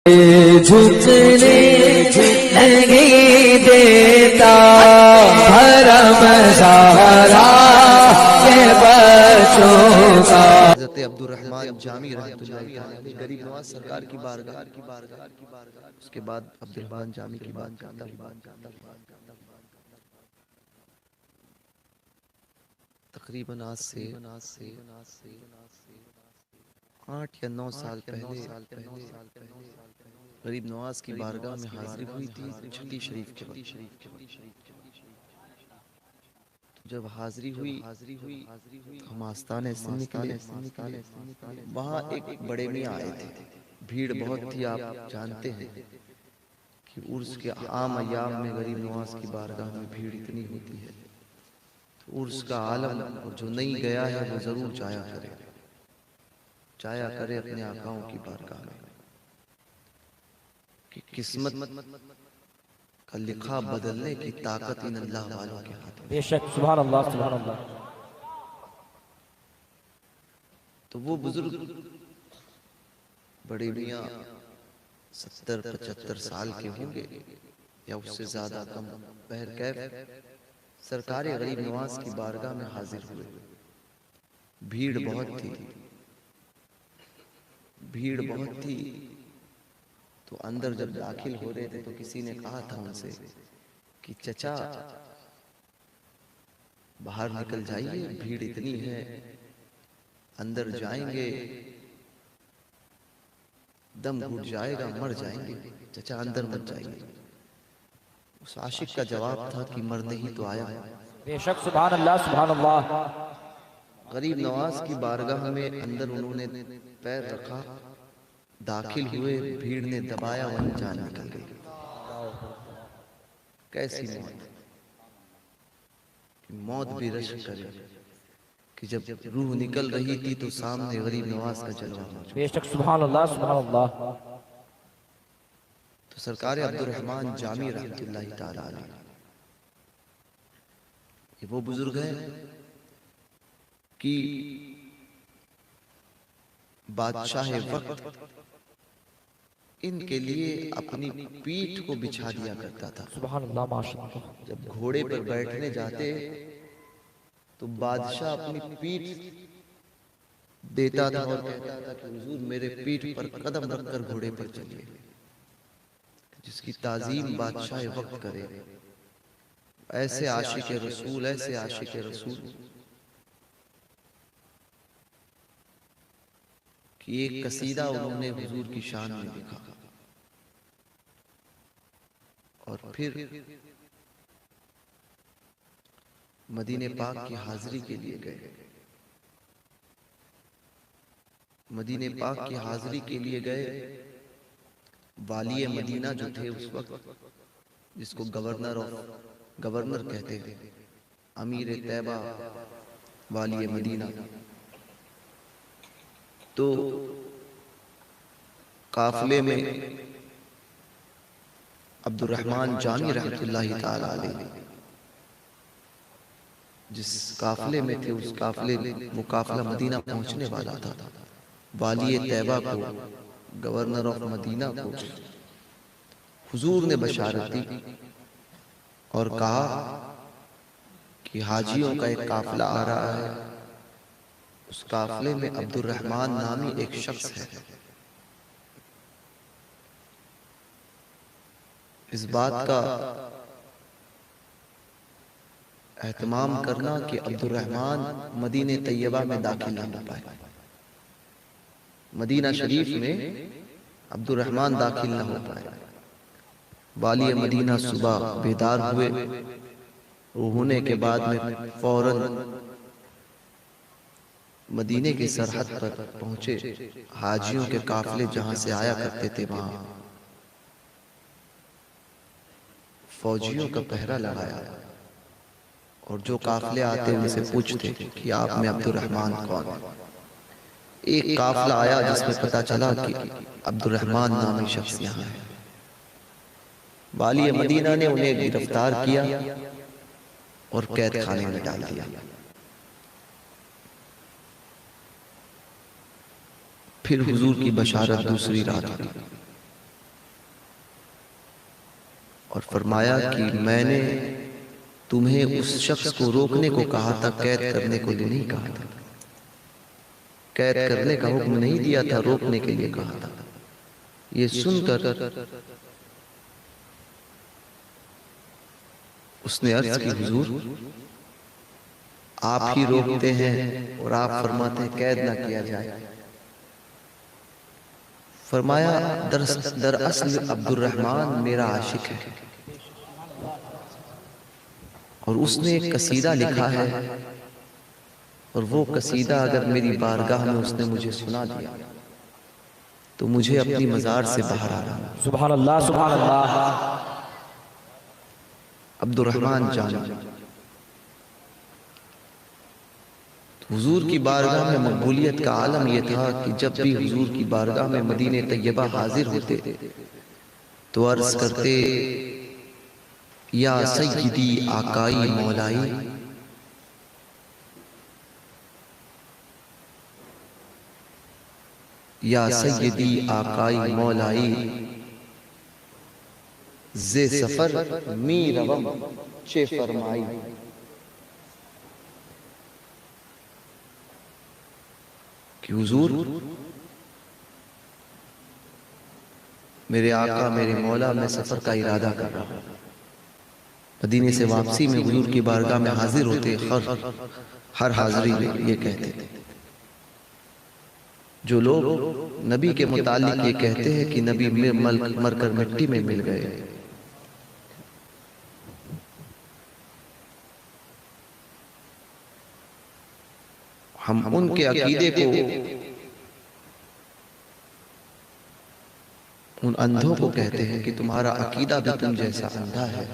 झुकने नहीं देता भरम सहारा के बच्चों का। हज़रत अब्दुर्रहमान जामी रहमतुल्लाहि अलैह गरीब नवाज सरकार की बारगाह, उसके बाद अब्दुर्रहमान जामी की बात करता हूँ। तकरीबन आज से 8 या 9 साल पहले गरीब नवाज की बारगाह में हाजिरी हुई थी छठी शरीफ के वक्त। जब हाजिरी हुई हम आस्ताने से निकले। वहाँ एक बड़े मियाँ आए थे, भीड़ बहुत थी। आप जानते हैं कि उर्स के आम अयाम में गरीब नवाज की बारगाह में भीड़ इतनी होती है। तो उर्स का आलम जो नहीं गया है वो जरूर जाया करे अपने आकाओं की बारगाह में, कि किस्मत का लिखा बदलने की ताकत इन अल्लाह वालों के हाथ में। बेशक, सुभान अल्लाह, सुभान अल्लाह। तो वो बुजुर्ग बड़े मियाँ 70-75 साल के होंगे या उससे ज्यादा कम, बहरकैफ सरकार गरीब नवाज की बारगाह में हाजिर हुए। भीड़ बहुत थी। तो अंदर जब दाखिल हो रहे थे तो किसी ने कहा था उनसे कि चचा बाहर निकल जाइए, भीड़ इतनी है, अंदर जाएंगे दम घुट जाएगा, मर जाएंगे, चचा अंदर मत जाइए। उस आशिक का जवाब था कि मरने ही तो आया। बेशक, सुभान अल्लाह, सुभान अल्लाह। गरीब नवाज की बारगाह में अंदर उन्होंने पैर रखा, दाखिल हुए, भीड़ ने दबाया, वहीं जान निकल गई। कैसी मौत भी रश्क करे कि जब रूह निकल रही थी तो सामने गरीब नवाज का जलवा। बेशक, सुभान अल्लाह, सुभान अल्लाह। तो सरकार अब्दुर्रहमान जामी रहमतुल्लाहि ताला अलैह, ये वो बुजुर्ग हैं कि बादशाह वक्त इनके लिए अपनी पीठ को बिछा दिया करता था। सुभान अल्लाह, माशाअल्लाह। जब घोड़े पर बैठने जाते तो बादशाह अपनी पीठ देता था और कहता था कि हुजूर मेरे पीठ पर कदम रखकर घोड़े पर चलिए। जिसकी ताजीम बादशाह वक्त करे, ऐसे आशिक रसूल कि एक कसीदा उन्होंने हुजूर की शान में लिखा और फिर मदीने पाक की हाजिरी के लिए गए। मदीने पाक की हाजिरी के लिए गए। वाली मदीना जो थे उस वक्त, जिसको गवर्नर कहते थे, अमीर तैबा वाली मदीना, तो काफिले में अब्दुर्रहमान जामी रहमतुल्लाहि ताला अलैह जिस काफिले में थे, उस काफिले वो काफिला मदीना पहुंचने वाला था। वाली तैबा को, गवर्नर ऑफ मदीना को हुजूर ने बशारत दी और कहा कि हाजियों का एक काफिला आ रहा है, उस काफिले में अब्दुर्रहमान नामी एक शख्स है। इस बात का एहतमाम करना कि अब्दुर्रहमान मदीने तैयबा में दाखिल न हो पाए, मदीना शरीफ में अब्दुर्रहमान दाखिल न हो पाए। वाली मदीना सुबह बेदार हुए, होने के बाद में फौरन मदीने की सरहद पर पहुंचे। हाजियों के काफिले जहां से आया करते थे वहां फौजियों का पहरा लगाया और जो काफिले आते उनसे पूछते कि आप में अब्दुर्रहमान कौन है। एक काफिला आया जिसमें पता चला कि अब्दुर्रहमान नामी शख्स यहाँ है। वाली मदीना ने उन्हें गिरफ्तार किया और कैद खाने में डाल दिया। फिर हुजूर की बशारत दूसरी रात हुई। और फरमाया कि मैंने तुम्हें उस शख्स को रोकने को कहा था, कैद करने को नहीं कहा था। कैद करने का हुक्म नहीं दिया था, रोकने के लिए कहा था। ये सुनकर उसने अर्ज की, हुजूर आप ही रोकते हैं और आप फरमाते हैं कैद ना किया जाए। फरमाया दरअसल अब्दुर्रहमान मेरा आशिक है और उसने एक कसीदा लिखा है, और वो कसीदा अगर मेरी बारगाह में उसने मुझे सुना दिया तो मुझे अपनी मजार से बाहर आना। सुभान अल्लाह, सुभान अल्लाह। अब्दुर्रहमान जान हुजूर की बारगाह में मकबूलियत का आलम यह था कि जब भी हुजूर की बारगाह में मदीने तैयबा हाजिर होते तो अर्ज करते, या सय्यदी आकाई मौलाई, या सय्यदी आकाई मौलाई, जे सफर मी रवम चे फरमाई। कि हुजूर मेरे आका मेरे मौला, मैं सफर का इरादा कर रहा हूं। मदीने से वापसी में हुजूर की बारगाह में हाजिर होते हर हाजिरी में ये कहते थे। जो लोग नबी के मुतालिक ये कहते हैं कि नबी मरकर मिट्टी में मिल गए, हम उनके अकीदे को, उन अंधों को कहते हैं कि तुम्हारा अकीदा भी तुम जैसा अंधा है।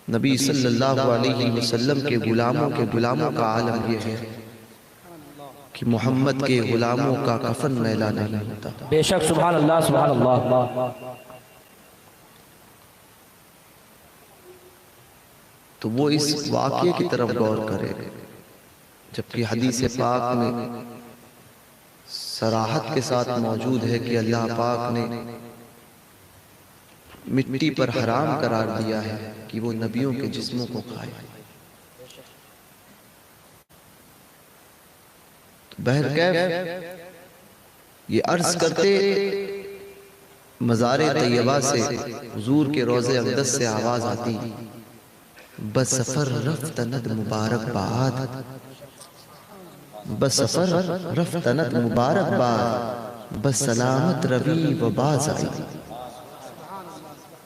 नबी सल्लल्लाहु अलैहि वसल्लम के गुलामों का आलम यह है कि मोहम्मद के गुलामों का कफन मैला नहीं होता। बेशक, सुभान अल्लाह, सुभान अल्लाह। तो वो इस वाक़ये की तरफ गौर करे, जबकि हदीस पाक में सराहत के साथ मौजूद है कि अल्लाह पाक ने मिट्टी पर हराम करार दिया है कि वो नबियों के जिस्मों को खाए। तो बहरकैफ ये अर्ज करते मज़ार तैयबा से हुजूर के रोज़े अक़दस से आवाज आती, बसफर रफ्तनत मुबारकबाद, बसफर रफ्तनत मुबारकबाद, बसलामत रवी व बाज आई।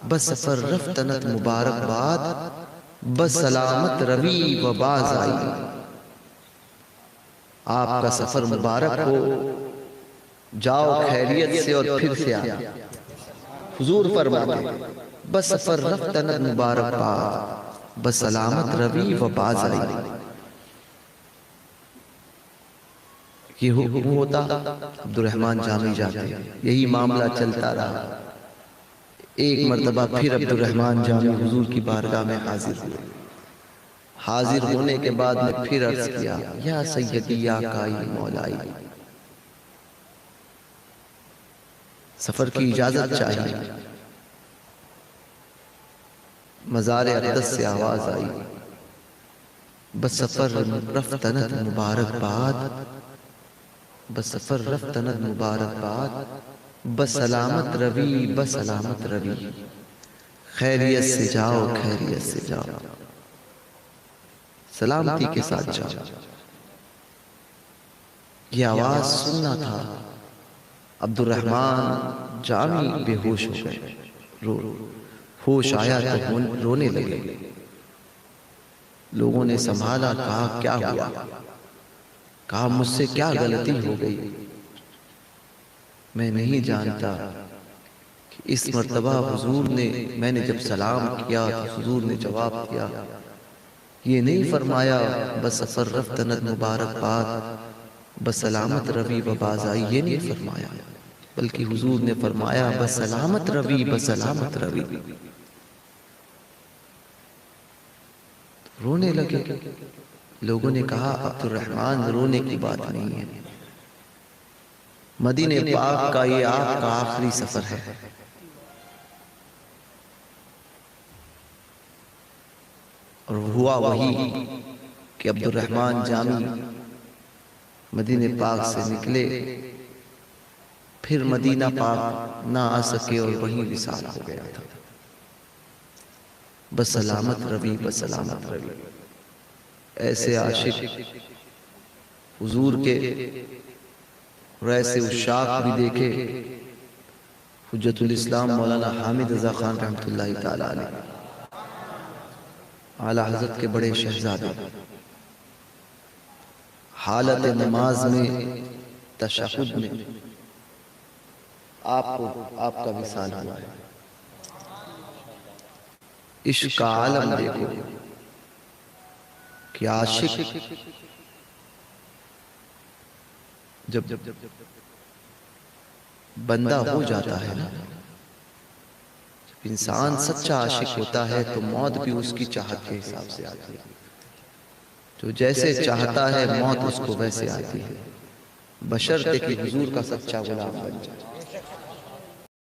बसफर रफ्तनत मुबारकबाद, बसलामत रवी व बाज आई। आपका सफर मुबारक हो, जाओ खैरियत से और फिर से आ। हुजूर फरमाते, बसफर रफ्तनत मुबारकबाद, बसलामत रवी व बाज आई। ये हुक्म होता, अब्दुर्रहमान जामी जाते, यही मामला चलता रहा। एक मर्तबा फिर अब्दुर्रहमान जामी हुजूर की बारगाह में हाजिर हुए। हाजिर होने के बाद में फिर अर्ज किया, या सय्यदी या काई मौलाई, सफर की इजाजत चाहिए। मज़ार अक़दस से आवाज आई, बसफर रफ्तनत मुबारकबाद, बसफर रफ्तनत मुबारकबाद, बसलामत रवी, बसलामत रवी, खैरियत से जाओ, खैरियत से जाओ, सलामती के साथ जाओ। ये आवाज सुनना था। अब्दुर्रहमान जामी बेहोश हो गए। होश आया तो रोने लगे। लोगों ने संभाला, कहा क्या हुआ? कहा मुझसे क्या गलती हो गई? मैं नहीं जानता कि इस मर्तबा हुजूर ने, मैंने जब सलाम किया तो हुजूर ने जवाब दिया, ये नहीं फरमाया बसफर रफ्तनत मुबारकबाद, बसलामत रवी व बाज आई, ये नहीं फरमाया, बल्कि हुजूर ने फरमाया बसलामत रवी, बसलामत रवी। रोने लगे। लोगों ने कहा अब्दुर्रहमान रोने की बात नहीं है, मदीने पाक का ये आपका आखिरी सफर है। और हुआ वही कि अब्दुर्रहमान जामी मदीने पाक से निकले, फिर मदीना पाक ना आ सके और वहीं विसाल हो गया था। बस सलामत रवि, बस सलामत रवि। ऐसे आशिक हुजूर के और ऐसे उशाक भी देखे। हुज्जतुल इस्लाम मौलाना हामिद रज़ा खान रहमतुल्लाहि ताला अलैह, आला हज़रत के बड़े शहजादे, हालत नमाज में तशहुद में आपका विसाल हुआ है। इश्क का आलम देखो कि आशिक जब बंदा हो जाता है ना, जब इंसान सच्चा आशिक होता है तो मौत भी उसकी चाहत के हिसाब से आती है। जो जैसे चाहता है मौत उसको वैसे आती है, बशर्ते कि हुजूर का सच्चा गुलाम बन जाए।